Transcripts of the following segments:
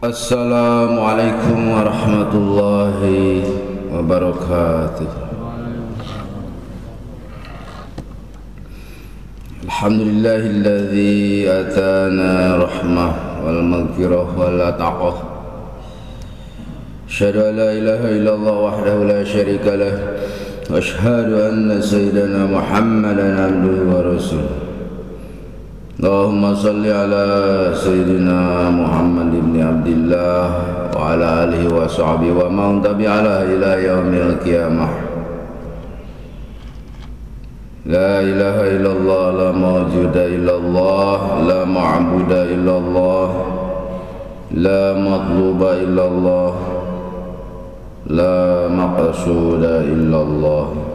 Assalamualaikum warahmatullahi wabarakatuh. Alhamdulillahilladzi atana rahmah wal maghfirah wal ataqah. Asyhadu an la ilaha illallah wahdahu la syarika lah wa asyhadu anna sayyidana Muhammadan abduhu wa rasuluh. Allahumma salli ala Sayyidina Muhammad ibn Abdillah wa ala alihi wa sahbihi wa man tabi'alah ila yaumil qiyamah. La ilaha illallah, la mawjuda illallah, la ma'buda illallah, la matluba illallah, la maqsuda illallah.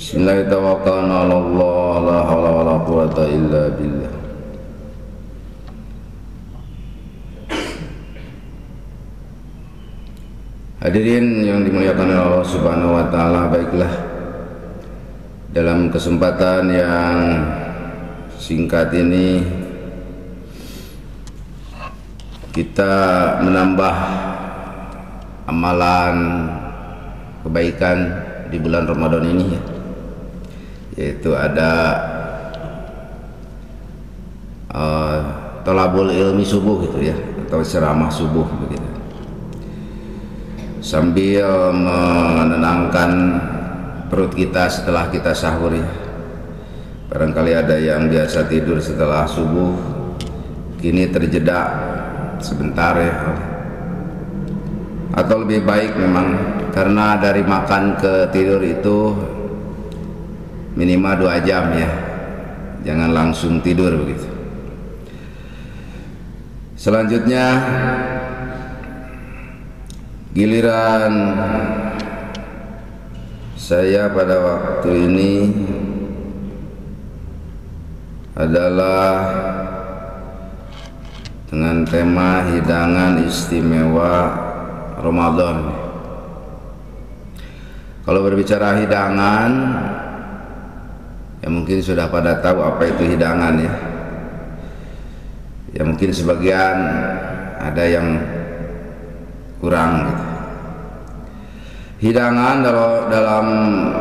Bismillahirrahmanirrahim. Allah la haula wala quwata illa billah. Hadirin yang dimuliakan oleh Allah Subhanahu wa taala, baiklah, dalam kesempatan yang singkat ini kita menambah amalan kebaikan di bulan Ramadan ini, yaitu ada tolabul ilmi subuh gitu ya, atau ceramah subuh begitu, sambil menenangkan perut kita setelah kita sahur ya. Barangkali ada yang biasa tidur setelah subuh, kini terjeda sebentar ya, atau lebih baik memang, karena dari makan ke tidur itu minimal 2 jam ya, jangan langsung tidur begitu. Selanjutnya giliran saya pada waktu ini adalah dengan tema hidangan istimewa Ramadan. Kalau berbicara hidangan, ya mungkin sudah pada tahu apa itu hidangan ya. Ya mungkin sebagian ada yang kurang gitu. Hidangan dalam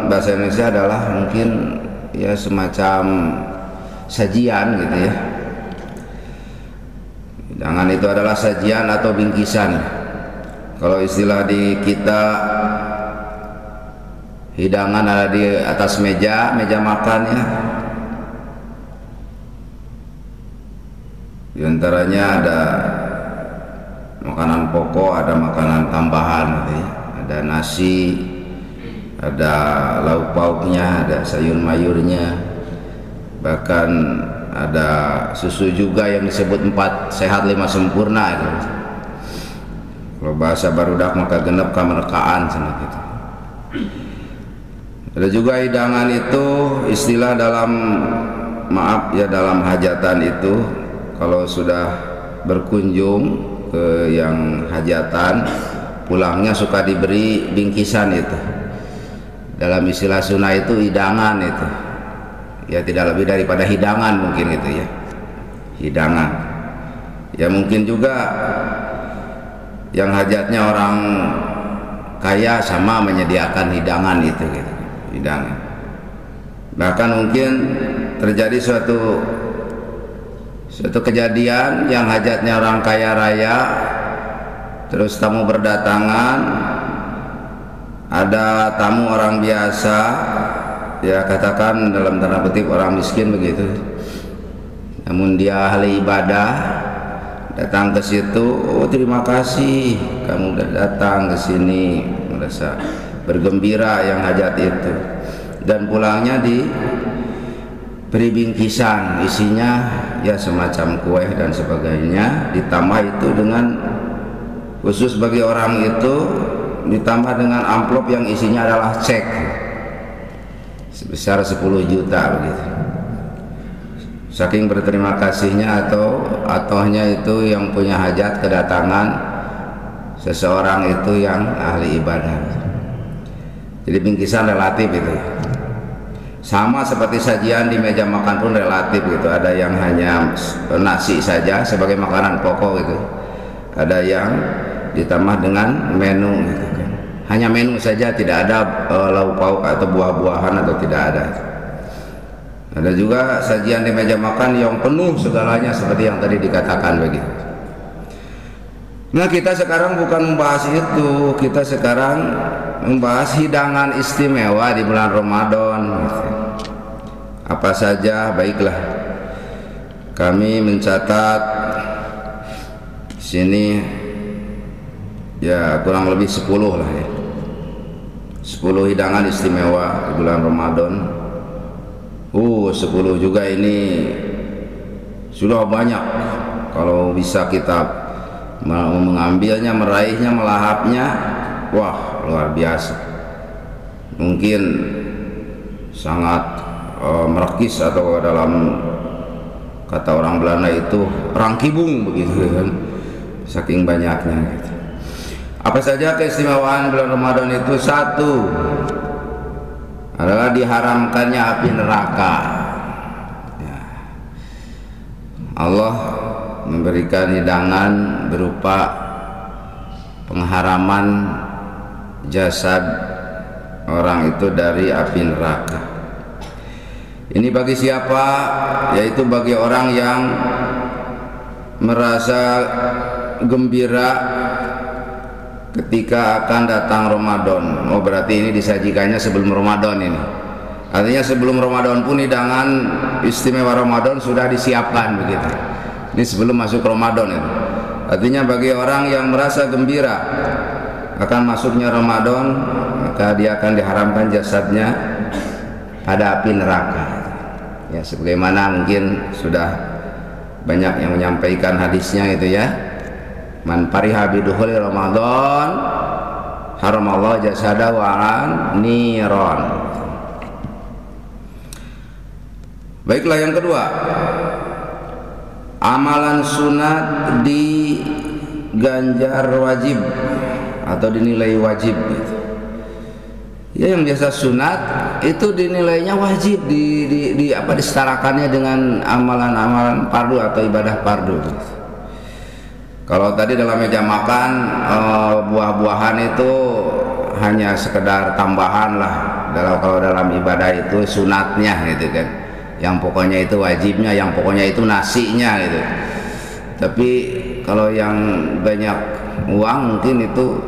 bahasa Indonesia adalah mungkin ya semacam sajian gitu ya. Hidangan itu adalah sajian atau bingkisan. Kalau istilah di kita, hidangan ada di atas meja makan ya. Di antaranya ada makanan pokok, ada makanan tambahan gitu ya. Ada nasi, ada lauk pauknya, ada sayur mayurnya, bahkan ada susu juga yang disebut 4 sehat 5 sempurna gitu. Kalau bahasa barudak maka genep kamerkaan sana gitu. Ada juga hidangan itu istilah dalam dalam hajatan itu, kalau sudah berkunjung ke yang hajatan, pulangnya suka diberi bingkisan itu. Dalam istilah sunnah itu hidangan itu. Ya tidak lebih daripada hidangan mungkin itu ya. Hidangan. Ya mungkin juga yang hajatnya orang kaya sama menyediakan hidangan itu gitu. Hidangan. Bahkan mungkin terjadi suatu kejadian yang hajatnya orang kaya raya, terus tamu berdatangan, ada tamu orang biasa, ya katakan dalam tanda kutip orang miskin begitu, namun dia ahli ibadah, datang ke situ, oh terima kasih kamu udah datang ke sini, merasa bergembira yang hajat itu, dan pulangnya diberi bingkisan, isinya ya semacam kue dan sebagainya, ditambah itu dengan khusus bagi orang itu, ditambah dengan amplop yang isinya adalah cek sebesar 10 juta begitu. Saking berterima kasihnya atohnya itu yang punya hajat kedatangan seseorang itu yang ahli ibadah. Jadi bingkisan relatif itu. Sama seperti sajian di meja makan pun relatif gitu. Ada yang hanya nasi saja sebagai makanan pokok gitu. Ada yang ditambah dengan menu gitu kan. Hanya menu saja, tidak ada lauk pauk atau buah-buahan atau tidak ada. Ada juga sajian di meja makan yang penuh segalanya seperti yang tadi dikatakan begitu. Nah, kita sekarang bukan membahas itu, kita sekarang membahas hidangan istimewa di bulan Ramadan. Apa saja, baiklah. Kami mencatat sini ya kurang lebih 10 lah ya. 10 hidangan istimewa di bulan Ramadan. 10 juga ini sudah banyak. Kalau bisa kita mengambilnya, meraihnya, melahapnya, wah luar biasa. Mungkin sangat merekis, atau dalam kata orang Belanda itu rangkibung begitu kan, saking banyaknya gitu. Apa saja keistimewaan bulan Ramadan itu? 1 adalah diharamkannya api neraka ya. Allah memberikan hidangan berupa pengharaman jasad orang itu dari api neraka. Ini bagi siapa? Yaitu bagi orang yang merasa gembira ketika akan datang Ramadan. Oh, berarti ini disajikannya sebelum Ramadan ini. Artinya sebelum Ramadan pun hidangan istimewa Ramadan sudah disiapkan begitu. Ini sebelum masuk Ramadan itu. Artinya bagi orang yang merasa gembira akan masuknya Ramadan, maka dia akan diharamkan jasadnya pada api neraka. Ya, sebagaimana mungkin sudah banyak yang menyampaikan hadisnya itu ya. Man fariha bidukhuli Ramadan haramallahu jasadahu an niron. Baiklah, yang kedua, amalan sunat diganjar wajib atau dinilai wajib gitu. Ya, yang biasa sunat itu dinilainya wajib, disetarakannya dengan amalan-amalan fardu atau ibadah fardu gitu. Kalau tadi dalam meja makan buah-buahan itu hanya sekedar tambahan lah. Kalau dalam ibadah itu sunatnya gitu kan. Yang pokoknya itu wajibnya, yang pokoknya itu nasinya gitu. Tapi kalau yang banyak uang mungkin itu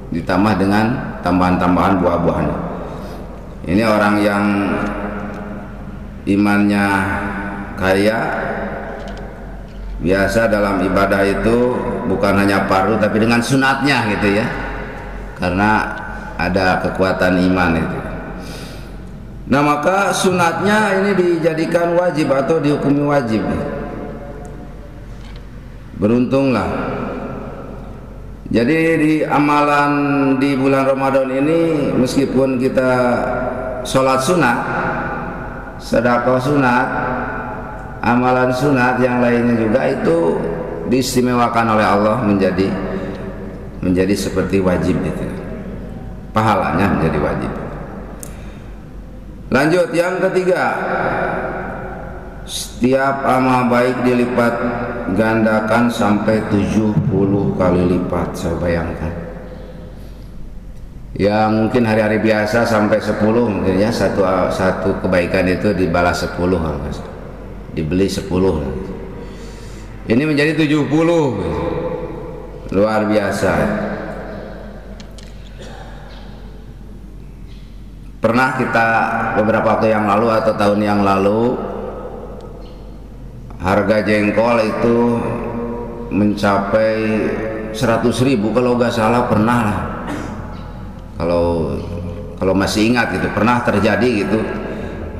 ditambah dengan tambahan-tambahan buah-buahan. Ini orang yang imannya kaya, biasa dalam ibadah itu bukan hanya fardu tapi dengan sunatnya gitu ya, karena ada kekuatan iman itu. Nah, maka sunatnya ini dijadikan wajib atau dihukumi wajib. Beruntunglah. Jadi di amalan di bulan Ramadan ini, meskipun kita sholat sunat, sedekah sunat, amalan sunat yang lainnya juga itu diistimewakan oleh Allah menjadi seperti wajib gitu. Pahalanya menjadi wajib. Lanjut, yang ketiga, setiap amal baik dilipat gandakan sampai 70 kali lipat. Saya bayangkan ya, mungkin hari-hari biasa sampai 10 mungkin ya, satu kebaikan itu dibalas 10, dibeli 10. Ini menjadi 70, luar biasa. Pernah kita beberapa waktu yang lalu atau tahun yang lalu, harga jengkol itu mencapai 100.000 kalau nggak salah, pernah lah. Kalau masih ingat gitu, pernah terjadi gitu,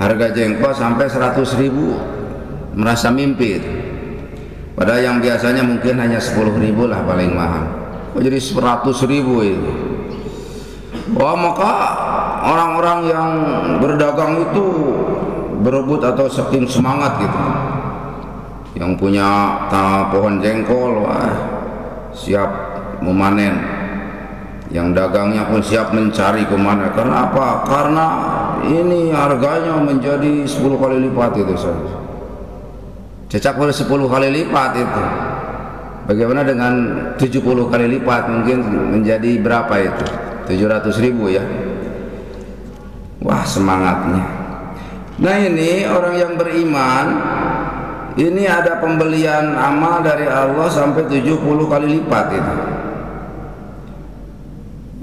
harga jengkol sampai 100.000, merasa mimpi itu. Padahal yang biasanya mungkin hanya 10.000 lah paling mahal. Oh, jadi 100.000 itu. Wah, maka orang-orang yang berdagang itu berebut atau saking semangat gitu. Yang punya pohon jengkol, wah, siap memanen. Yang dagangnya pun siap mencari kemana. Karena apa? Karena ini harganya menjadi 10 kali lipat itu, cecak pada 10 kali lipat itu. Bagaimana dengan 70 kali lipat, mungkin menjadi berapa itu? 700.000 ya. Wah, semangatnya. Nah, ini orang yang beriman, ini ada pembelian amal dari Allah sampai 70 kali lipat itu.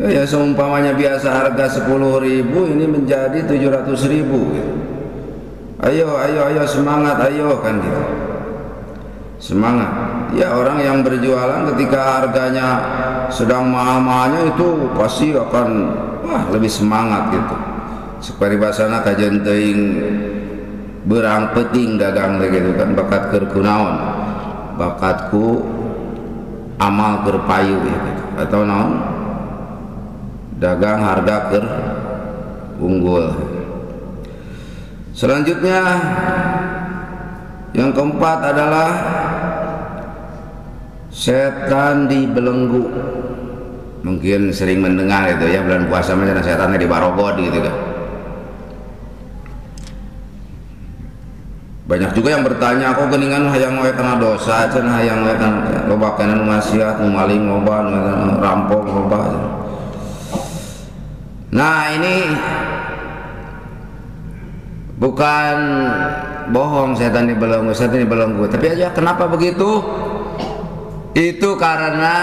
Ya, seumpamanya biasa harga 10.000, ini menjadi 700.000 gitu. Ayo semangat, ayo kan gitu. Semangat. Ya, orang yang berjualan ketika harganya sedang mahal-mahalnya itu pasti akan lebih semangat gitu. Seperti bahasana kajian teuing berang peting dagang gitu kan, bakat keur kunaon, bakatku amal keur payu ya gitu. Atau naon, dagang harga keur unggul. Selanjutnya yang keempat adalah setan dibelenggu. Mungkin sering mendengar itu ya, bulan puasa macam setannya dibarogod gitu kan. Banyak juga yang bertanya, kok geningan hayang we kana dosa, cenah hayang we kana loba kana maksiat, maling loba, rampok loba. Nah, ini bukan bohong setan dibelenggu, tapi aja kenapa begitu? Itu karena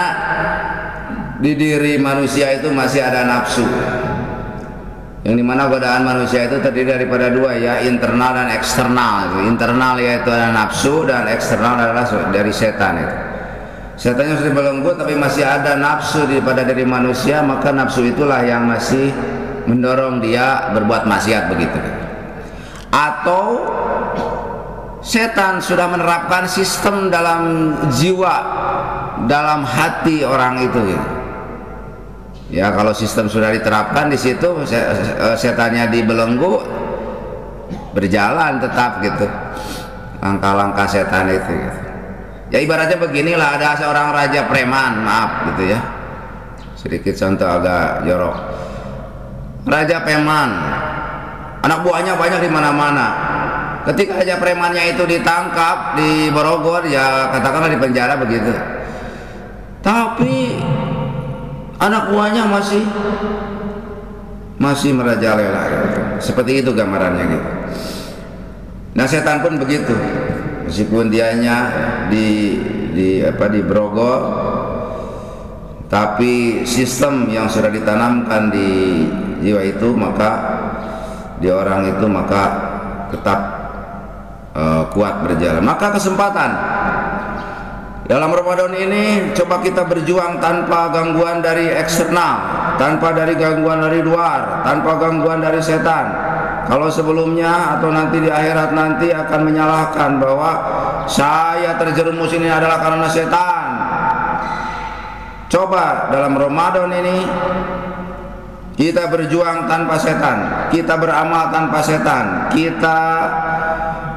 di diri manusia itu masih ada nafsu, yang dimana godaan manusia itu terdiri daripada dua ya, internal dan eksternal. Internal yaitu ada nafsu, dan eksternal adalah dari setan itu. Setannya sudah dibelenggu tapi masih ada nafsu pada diri manusia, maka nafsu itulah yang masih mendorong dia berbuat maksiat begitu. Atau setan sudah menerapkan sistem dalam jiwa, dalam hati orang itu gitu. Ya, kalau sistem sudah diterapkan di situ, setannya dibelenggu, berjalan tetap gitu langkah-langkah setan itu gitu. Ya, ibaratnya beginilah, ada seorang raja preman, maaf gitu ya, sedikit contoh agak jorok. Raja preman, anak buahnya banyak di mana-mana. Ketika raja premannya itu ditangkap di Bogor, ya katakanlah di penjara begitu, tapi anak buahnya masih merajalela gitu. Seperti itu gambarannya gitu. Nah, setan pun begitu, meskipun dianya di Bogor, tapi sistem yang sudah ditanamkan di jiwa itu, maka di orang itu tetap kuat berjalan. Maka kesempatan dalam Ramadan ini coba kita berjuang tanpa gangguan dari eksternal, tanpa dari gangguan dari luar, tanpa gangguan dari setan. Kalau sebelumnya atau nanti di akhirat nanti akan menyalahkan bahwa saya terjerumus ini adalah karena setan, coba dalam Ramadan ini kita berjuang tanpa setan, kita beramal tanpa setan, kita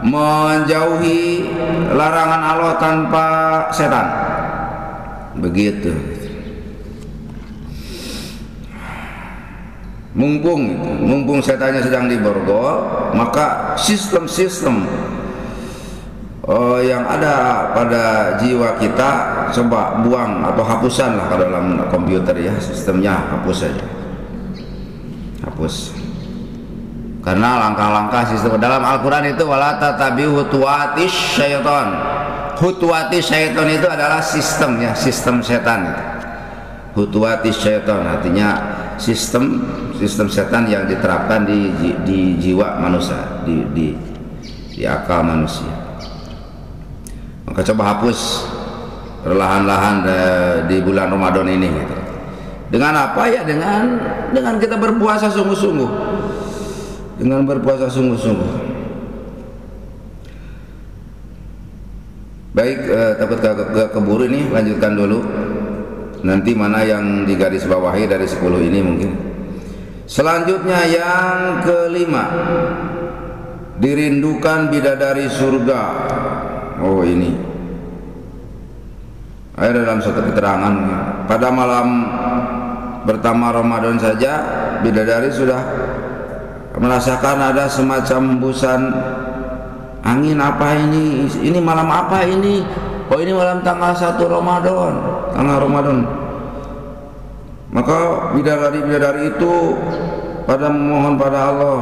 menjauhi larangan Allah tanpa setan. Begitu. Mumpung setannya sedang diborgol, maka sistem-sistem yang ada pada jiwa kita coba buang atau hapuskan lah ke dalam komputer ya, sistemnya hapus saja. Hapus. Karena langkah-langkah sistem dalam Al-Quran itu wala tatabi'u khutuwatis syaitan. Khutuwatis syaitan itu adalah sistem ya, sistem setan itu. Khutuwatis syaitan artinya sistem setan yang diterapkan di jiwa manusia, di akal manusia. Maka coba hapus perlahan-lahan di bulan Ramadan ini gitu. Dengan apa ya? Dengan kita berpuasa sungguh-sungguh. Dengan berpuasa sungguh-sungguh. Baik, takut keburu ini, lanjutkan dulu. Nanti mana yang digaris bawahi dari 10 ini mungkin. Selanjutnya yang kelima, dirindukan bidadari surga. Oh, ini ada dalam satu keterangan, pada malam pertama Ramadan saja bidadari sudah merasakan ada semacam hembusan angin. Apa ini? Ini malam apa ini? Oh, ini malam tanggal 1 Ramadan, tanggal Ramadan. Maka bidadari-bidadari itu pada memohon pada Allah,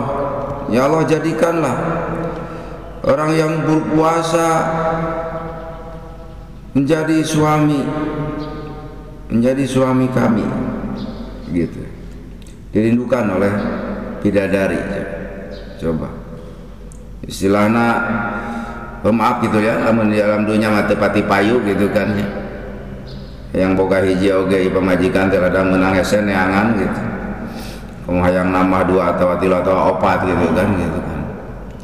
ya Allah, jadikanlah orang yang berpuasa menjadi suami kami, gitu. Dirindukan oleh bidadari. Coba istilahnya pemaaf gitu ya, amun di alam dunia mati pati payu gitu kan ya. Yang boga hiji oge pemajikan terada menang esen neangan gitu. Kamu hayang nambah 2 atau 3 atau 4 gitu kan.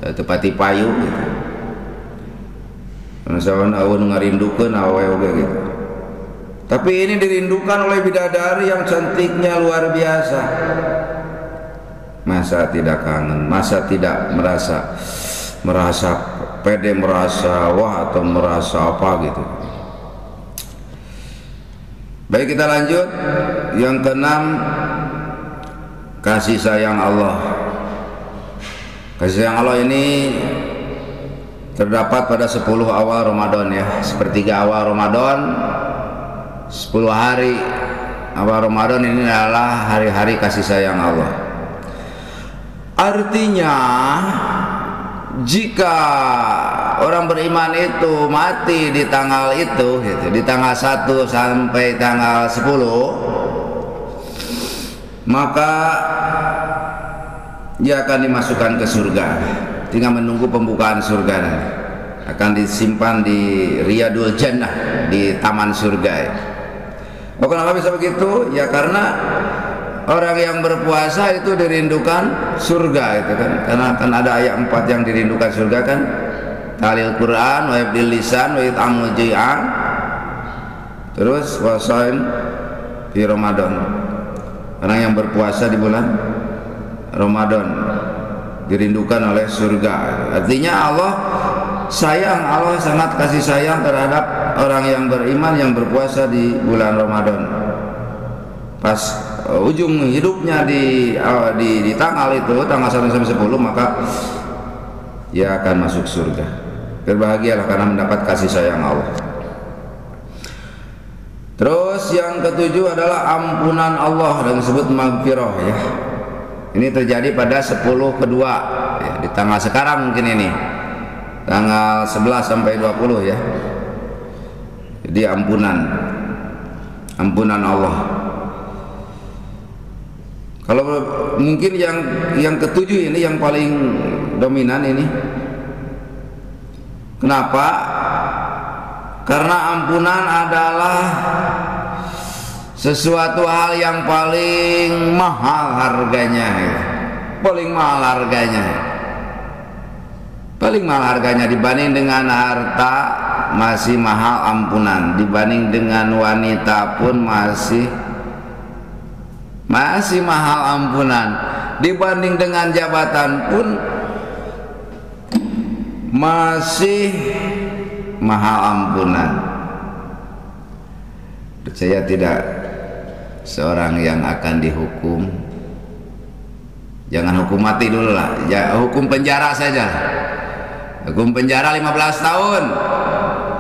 Satu pati payu gitu. Masawan awun ngarindukeun awe oge gitu. Tapi ini dirindukan oleh bidadari yang cantiknya luar biasa. Masa tidak kangen, masa tidak merasa pede, merasa wah atau merasa apa gitu. Baik, kita lanjut. Yang keenam, kasih sayang Allah. Kasih sayang Allah ini terdapat pada 10 awal Ramadan ya. Sepertiga awal Ramadan, 10 hari awal Ramadan ini adalah hari-hari kasih sayang Allah. Artinya jika orang beriman itu mati di tanggal itu gitu, di tanggal 1 sampai tanggal 10, maka dia akan dimasukkan ke surga. Tinggal menunggu pembukaan surga nanti. Akan disimpan di Riyadul Jannah, di taman surga ya. Oh, kenapa bisa begitu? Ya karena orang yang berpuasa itu dirindukan surga itu kan. Karena kan ada ayat 4 yang dirindukan surga kan. Talil Quran wa ibdil lisan wa it'amul ji'an. Terus wasain di Ramadan. Orang yang berpuasa di bulan Ramadan dirindukan oleh surga. Artinya Allah sayang, Allah sangat kasih sayang terhadap orang yang beriman yang berpuasa di bulan Ramadan. Pas ujung hidupnya di tanggal itu, tanggal 1 sampai 10, maka dia akan masuk surga. Berbahagialah karena mendapat kasih sayang Allah. Terus yang ketujuh adalah ampunan Allah, dan disebut maghfirah ya. Ini terjadi pada 10 kedua ya, di tanggal sekarang mungkin ini tanggal 11 sampai 20 ya. Jadi ampunan Allah. Kalau mungkin yang ketujuh ini yang paling dominan ini. Kenapa? Karena ampunan adalah sesuatu hal yang paling mahal harganya, paling mahal harganya dibanding dengan harta masih mahal ampunan, dibanding dengan wanita pun masih mahal ampunan, dibanding dengan jabatan pun masih mahal ampunan. Percaya tidak, seorang yang akan dihukum, jangan hukum mati dulu lah, ya, hukum penjara saja, hukum penjara 15 tahun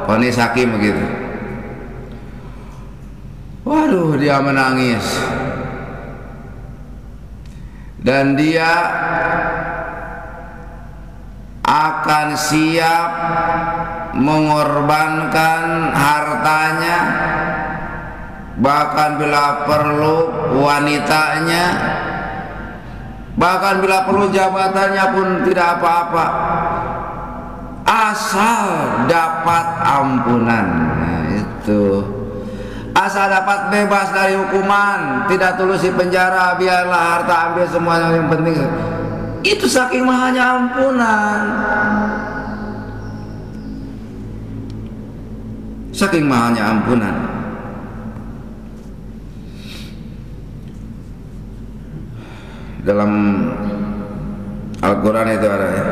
vonis hakim begitu. Waduh, dia menangis dan dia akan siap mengorbankan hartanya, bahkan bila perlu wanitanya, bahkan bila perlu jabatannya pun tidak apa-apa, asal dapat ampunan. Nah, itu asal dapat bebas dari hukuman, tidak tulus di penjara, biarlah harta ambil semuanya, yang penting itu. Saking mahalnya ampunan, saking mahalnya ampunan. Dalam Al-Quran itu ada ya,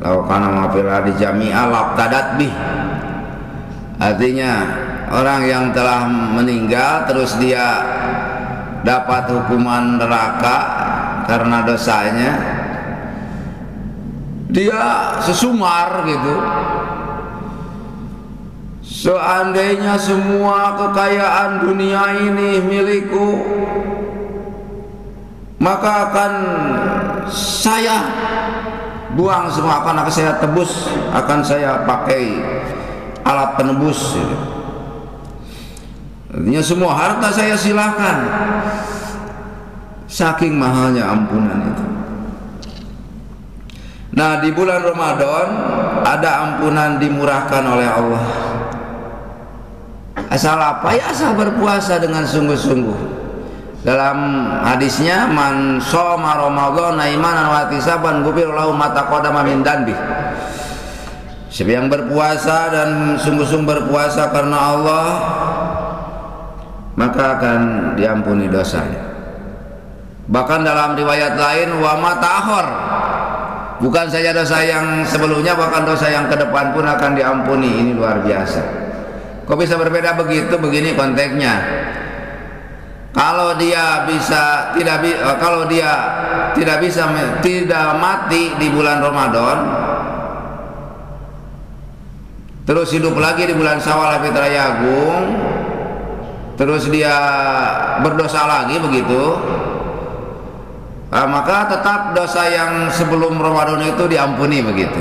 law kana ma fil ardi jami'a laqtadat bih. Artinya orang yang telah meninggal terus dia dapat hukuman neraka karena dosanya, dia sesumar gitu. Seandainya semua kekayaan dunia ini milikku, maka akan saya buang semua, akan saya tebus, akan saya pakai alat penebus. Artinya semua harta saya silakan. Saking mahalnya ampunan itu. Nah, di bulan Ramadan ada ampunan dimurahkan oleh Allah. Asal apa? Ya asal berpuasa dengan sungguh-sungguh. Dalam hadisnya, man shoma ramadhana imanan wa ihtisaban ghufira lahu ma taqaddama min dzanbi. Siapa yang berpuasa dan sungguh-sungguh berpuasa karena Allah, maka akan diampuni dosanya. Bahkan dalam riwayat lain, wa ma ta'akhkhar, bukan saja dosa yang sebelumnya, bahkan dosa yang ke depan pun akan diampuni. Ini luar biasa. Kok bisa berbeda begitu? Begini konteksnya. Kalau dia tidak mati di bulan Ramadan, terus hidup lagi di bulan Syawal Fitra Agung, terus dia berdosa lagi begitu, maka tetap dosa yang sebelum Ramadan itu diampuni begitu.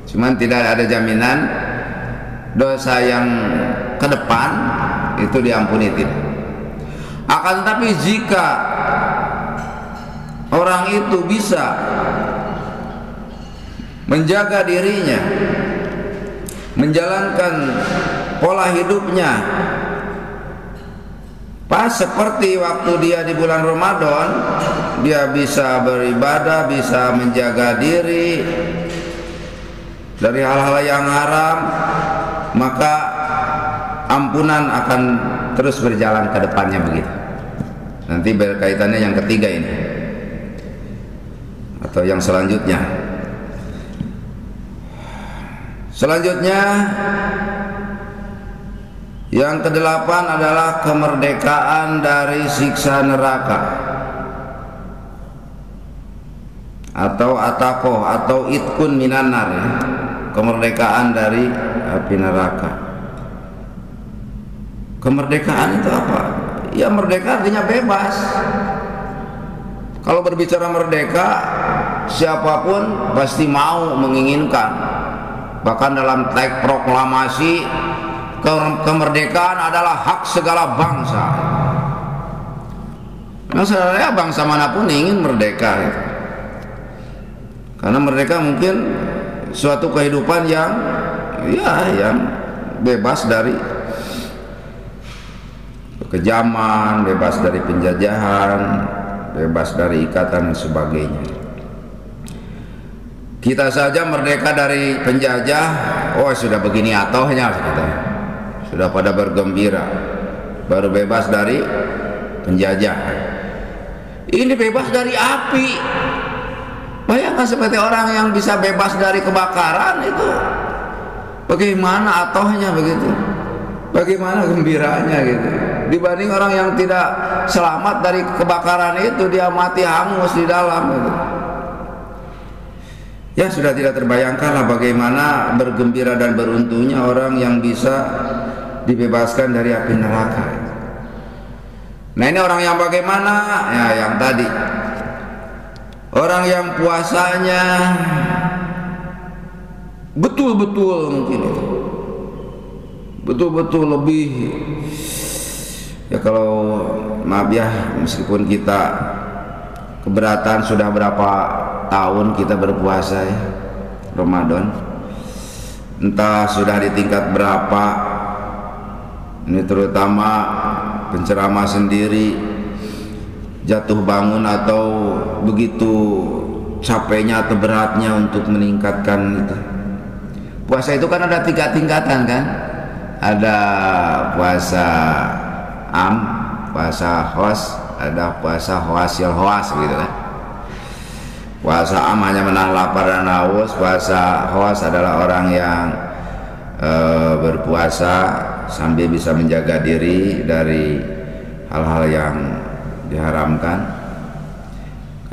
Cuman tidak ada jaminan dosa yang ke depan itu diampuni, tidak. Akan tetapi jika orang itu bisa menjaga dirinya, menjalankan pola hidupnya pas seperti waktu dia di bulan Ramadan, dia bisa beribadah, bisa menjaga diri dari hal-hal yang haram, maka ampunan akan terus berjalan ke depannya begitu. Nanti berkaitannya yang ketiga ini atau yang selanjutnya. Selanjutnya yang kedelapan adalah kemerdekaan dari siksa neraka atau atakoh atau itkun minanar, ya. Kemerdekaan dari api neraka. Kemerdekaan itu apa? Ya, merdeka artinya bebas. Kalau berbicara merdeka, siapapun pasti mau menginginkan. Bahkan dalam teks proklamasi, kemerdekaan adalah hak segala bangsa. Nah, saudara, bangsa manapun ingin merdeka, gitu. Karena merdeka mungkin suatu kehidupan yang bebas dari kekejaman, bebas dari penjajahan, bebas dari ikatan dan sebagainya. Kita saja merdeka dari penjajah, oh sudah begini atohnya, sudah pada bergembira, baru bebas dari penjajahan. Ini bebas dari api. Bayangkan seperti orang yang bisa bebas dari kebakaran itu, bagaimana atohnya begitu, bagaimana gembiranya gitu. Dibanding orang yang tidak selamat dari kebakaran itu, dia mati hangus di dalam gitu. Ya, sudah tidak terbayangkan lah bagaimana bergembira dan beruntungnya orang yang bisa dibebaskan dari api neraka. Nah, ini orang yang bagaimana? Ya, yang tadi, orang yang puasanya betul-betul mungkin itu, betul-betul lebih, ya kalau maaf ya, meskipun kita keberatan sudah berapa tahun kita berpuasa ya Ramadan, entah sudah di tingkat berapa, ini terutama penceramah sendiri jatuh bangun atau begitu capeknya atau beratnya untuk meningkatkan itu. Puasa itu kan ada 3 tingkatan kan, ada puasa am, puasa khos, ada puasa khawasil khawas gitu kan. Puasa am hanya menahan lapar dan haus, puasa khawas adalah orang yang berpuasa sambil bisa menjaga diri dari hal-hal yang diharamkan.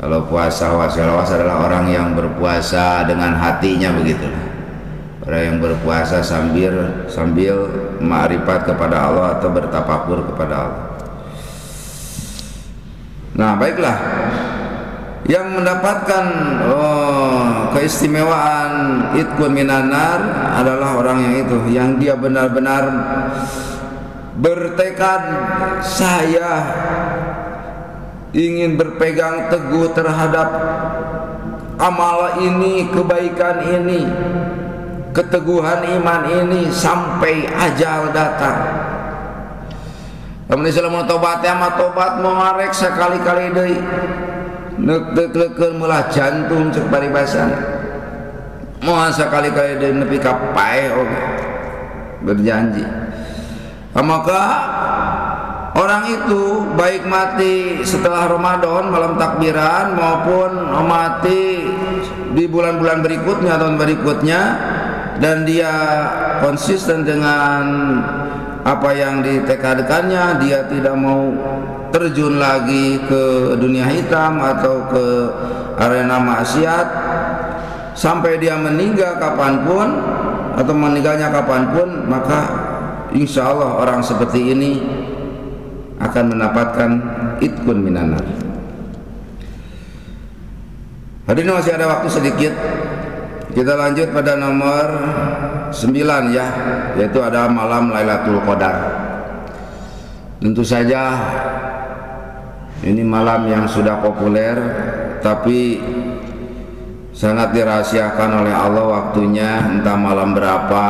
Kalau puasa wasalawas adalah orang yang berpuasa dengan hatinya, begitu. Orang yang berpuasa sambil ma'rifat kepada Allah atau bertafakur kepada Allah. Nah, baiklah. Yang mendapatkan keistimewaan itqun minan nar adalah orang yang itu, yang dia benar-benar bertekad, saya ingin berpegang teguh terhadap amal ini, kebaikan ini, keteguhan iman ini sampai ajal datang. Lamun Islam tobat ya mah tobat mau ngarek sekali-kali deui. Neuk-neukeun meulah jantung cek paribasan. Moal sekali-kali deui nepi ka paeh oge. Berjanji. Maka orang itu baik mati setelah Ramadan malam takbiran maupun mati di bulan-bulan berikutnya, tahun berikutnya, dan dia konsisten dengan apa yang ditekadkannya, dia tidak mau terjun lagi ke dunia hitam atau ke arena maksiat sampai dia meninggal kapanpun atau meninggalnya kapanpun, maka insya Allah orang seperti ini akan mendapatkan itqun minan nar. Hadirin masih ada waktu sedikit, kita lanjut pada nomor 9 ya, yaitu ada malam Lailatul Qadar. Tentu saja ini malam yang sudah populer, tapi sangat dirahasiakan oleh Allah waktunya, entah malam berapa.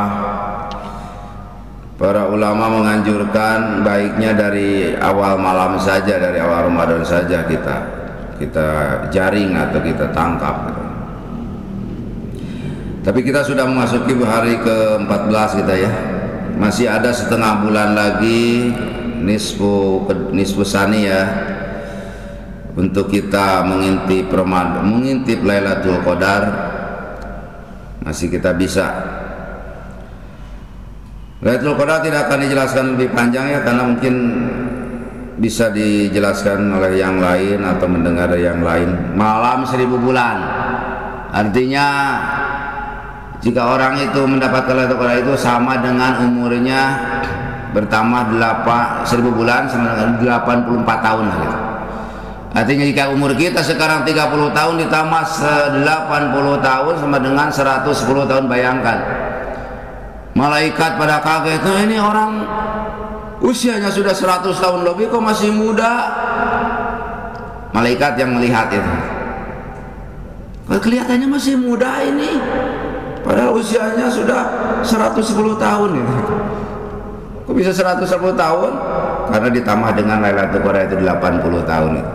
Para ulama menganjurkan baiknya dari awal malam saja, dari awal Ramadan saja kita jaring atau kita tangkap. Tapi kita sudah memasuki hari ke-14 kita ya. Masih ada setengah bulan lagi, nisfu sani ya, untuk kita mengintip Lailatul Qadar. Masih kita bisa. Lailatul Qadar tidak akan dijelaskan lebih panjang ya, karena mungkin bisa dijelaskan oleh yang lain atau mendengar dari yang lain. Malam 1000 bulan, artinya jika orang itu mendapatkan Lailatul Qadar itu sama dengan umurnya bertambah 1000 bulan sama dengan 84 tahun gitu. Artinya jika umur kita sekarang 30 tahun ditambah 80 tahun sama dengan 110 tahun, bayangkan. Malaikat pada kaget, nah ini orang usianya sudah 100 tahun lebih kok masih muda. Malaikat yang melihat itu, kelihatannya masih muda ini, padahal usianya sudah 110 tahun itu. Kok bisa 110 tahun? Karena ditambah dengan Lailatul Qadar itu 80 tahun itu.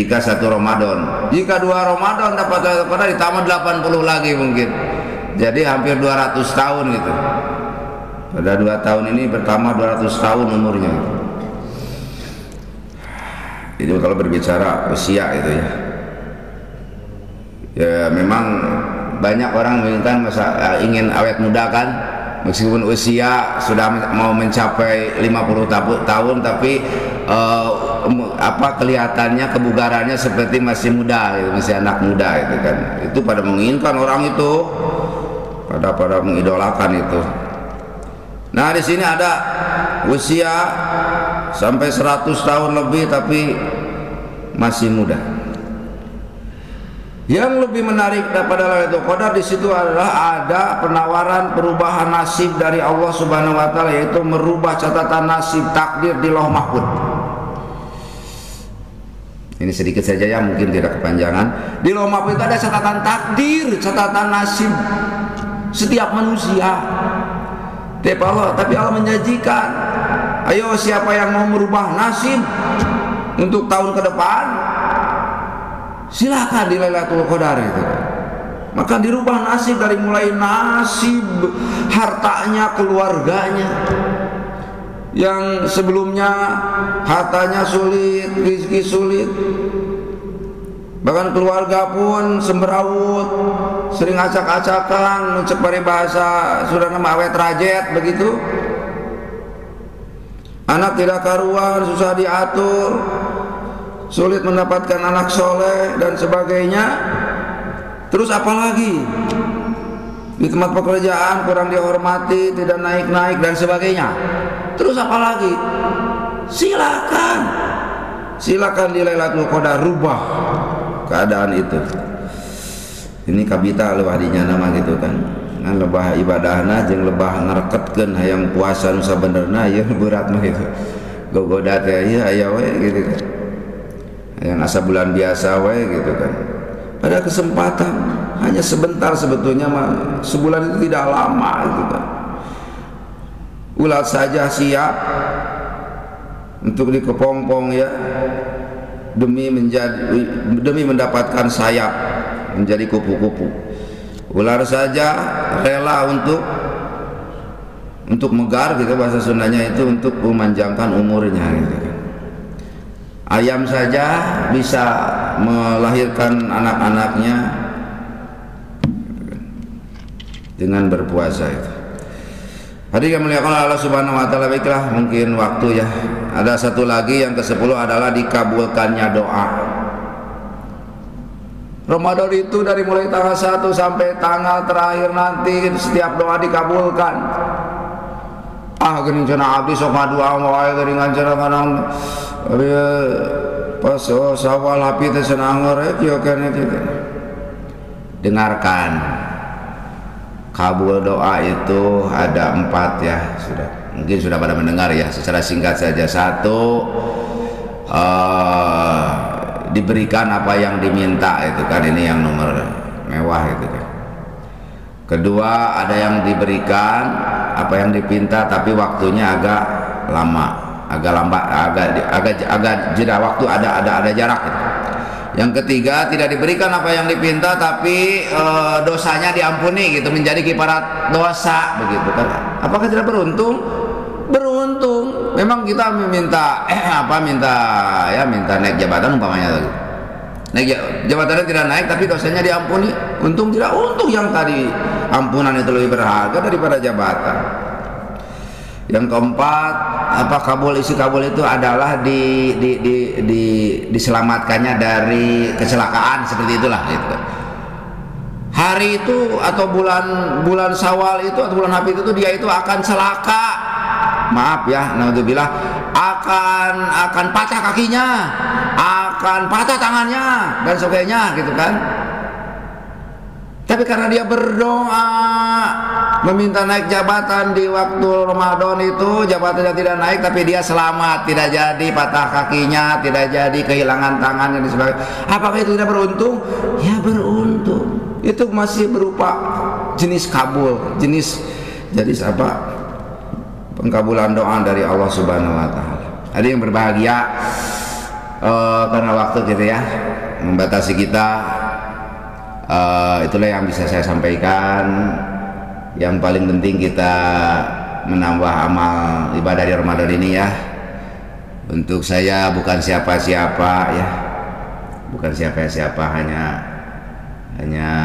Jika 1 Ramadan, jika 2 Ramadan dapat Lailatul Qadar ditambah 80 lagi mungkin. Jadi hampir 200 tahun gitu. Pada 2 tahun ini bertambah 200 tahun umurnya. Itu kalau berbicara usia itu ya. Ya memang banyak orang menginginkan ingin awet muda kan, meskipun usia sudah mau mencapai 50 tahun, tapi kelihatannya kebugarannya seperti masih muda, gitu, masih anak muda itu kan. Itu pada menginginkan orang itu, pada mengidolakan itu. Nah di sini ada usia sampai 100 tahun lebih tapi masih muda. Yang lebih menarik daripada Lailatul Qadar di situ adalah ada penawaran perubahan nasib dari Allah Subhanahu wa taala, yaitu merubah catatan nasib takdir di Lauh Mahfuz. Ini sedikit saja ya, mungkin tidak kepanjangan. Di Lauh Mahfuz itu ada catatan takdir, catatan nasib setiap manusia. Tapi Allah menjanjikan, ayo siapa yang mau merubah nasib untuk tahun ke depan, silakan di Lailatul Qadar itu. Maka dirubah nasib, dari mulai nasib hartanya, keluarganya yang sebelumnya hartanya sulit, rezeki sulit, bahkan keluarga pun semberawut, sering acak-acakan, mencek bahasa sudah nama awet rajet begitu. Anak tidak karuan, susah diatur, sulit mendapatkan anak soleh dan sebagainya. Terus apalagi di tempat pekerjaan kurang dihormati, tidak naik-naik dan sebagainya. Terus apalagi? Silakan di Lailatul Qadar rubah keadaan itu. Ini kabita leuwah dinya nama gitu kan. Ngan lebah ibadahna jeung lebah ngareketkeun hayang puasa nu sabenerna ieu berat mah gitu. Gogoda teh ieu aya we gitu kan. Hayang asa bulan biasa we gitu kan. Pada kesempatan hanya sebentar sebetulnya mah, sebulan itu tidak lama itu kan. Ulat saja siap untuk dikepompong ya, demi mendapatkan sayap menjadi kupu-kupu. Ular saja rela untuk megar gitu bahasa Sundanya itu, untuk memanjangkan umurnya gitu kan. Ayam saja bisa melahirkan anak-anaknya dengan berpuasa itu. Hadirin yang muliakan Allah Subhanahu wa taala, baiklah mungkin waktu ya. Ada satu lagi yang ke-10 adalah dikabulkannya doa. Ramadan itu dari mulai tanggal 1 sampai tanggal terakhir nanti setiap doa dikabulkan. Geuning cenah abdi sok ngadua wae geuningan cenah kana pas sawal hapi teh cenah ngorek ya kana kitu. Dengarkan, kabul doa itu ada 4 ya, mungkin sudah pada mendengar ya, secara singkat saja. 1, diberikan apa yang diminta itu kan, ini yang nomor mewah itu kan. Kedua, ada yang diberikan apa yang dipinta tapi waktunya agak lama, agak lambat, agak jeda waktu, ada jarak gitu. Yang ketiga, tidak diberikan apa yang dipinta tapi dosanya diampuni gitu, menjadi kiparat dosa begitu kan. Apakah tidak beruntung? Beruntung. Memang kita meminta minta naik jabatan umpamanya lagi. Naik jabatannya tidak naik tapi dosanya diampuni. Untung tidak? Untung yang tadi ampunan itu lebih berharga daripada jabatan. Yang keempat, isi kabul itu adalah diselamatkannya dari kecelakaan, seperti itulah gitu. Hari itu atau bulan Syawal itu atau bulan Hafid itu dia itu akan celaka. Maaf ya, naudzubillah, akan patah kakinya, akan patah tangannya dan sebagainya gitu kan. Tapi karena dia berdoa meminta naik jabatan di waktu Ramadan itu, jabatannya tidak naik tapi dia selamat, tidak jadi patah kakinya, tidak jadi kehilangan tangannya dan sebagainya. Apakah itu tidak beruntung? Ya beruntung. Itu masih berupa jenis kabul, jadi pengkabulan doa dari Allah Subhanahu wa taala. Ada yang berbahagia karena waktu gitu ya membatasi kita. Itulah yang bisa saya sampaikan. Yang paling penting kita menambah amal ibadah di Ramadan ini ya. Untuk saya bukan siapa-siapa ya, bukan siapa-siapa, hanya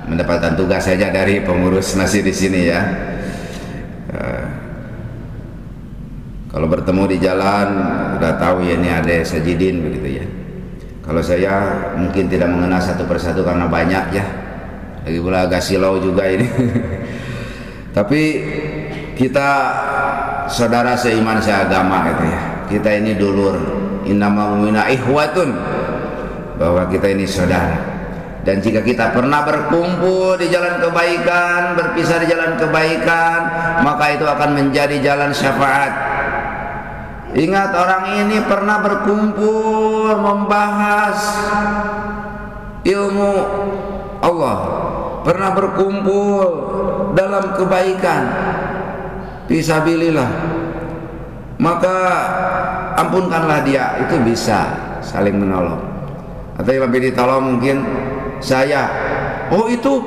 mendapatkan tugas saja dari pengurus masjid di sini ya. Kalau bertemu di jalan udah tahu ya ini ada Sajidin begitu ya. Kalau saya mungkin tidak mengenal satu persatu karena banyak ya. Lagi pula agak silau juga ini. Tapi kita saudara seiman seagama gitu ya. Kita ini dulur. Innamal mu'minuna ikhwatun. Bahwa kita ini saudara. Dan jika kita pernah berkumpul di jalan kebaikan, berpisah di jalan kebaikan, maka itu akan menjadi jalan syafaat. Ingat, orang ini pernah berkumpul membahas ilmu Allah, pernah berkumpul dalam kebaikan fisabilillah, maka ampunkanlah dia. Itu bisa saling menolong. Atau yang lebih ditolong mungkin saya, oh itu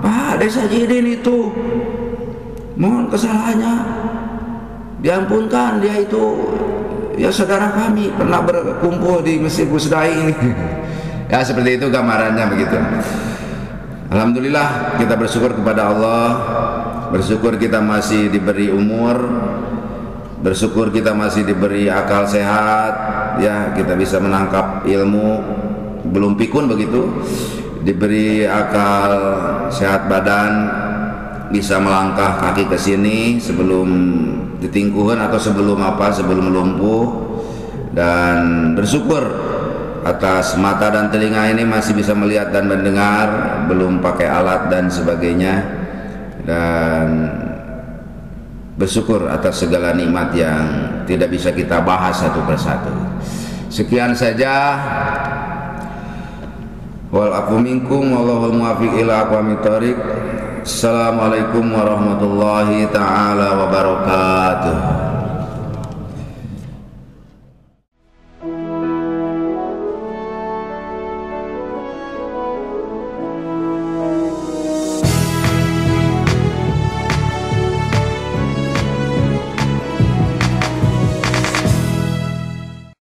Pak Desa Jidin itu, mohon kesalahannya diampunkan, dia itu ya saudara kami, pernah berkumpul di Masjid Busdai ini. Ya seperti itu gambarannya begitu. Alhamdulillah kita bersyukur kepada Allah, bersyukur kita masih diberi umur, bersyukur kita masih diberi akal sehat, ya, kita bisa menangkap ilmu, belum pikun begitu, diberi akal sehat badan, bisa melangkah kaki ke sini sebelum ditingkuhan atau sebelum lumpuh, dan bersyukur atas mata dan telinga ini masih bisa melihat dan mendengar, belum pakai alat dan sebagainya, dan bersyukur atas segala nikmat yang tidak bisa kita bahas satu persatu. Sekian saja. Wal aqu minkum wallahul muwaffiq ila aqwamit thoriq. Assalamualaikum warahmatullahi taala wabarakatuh.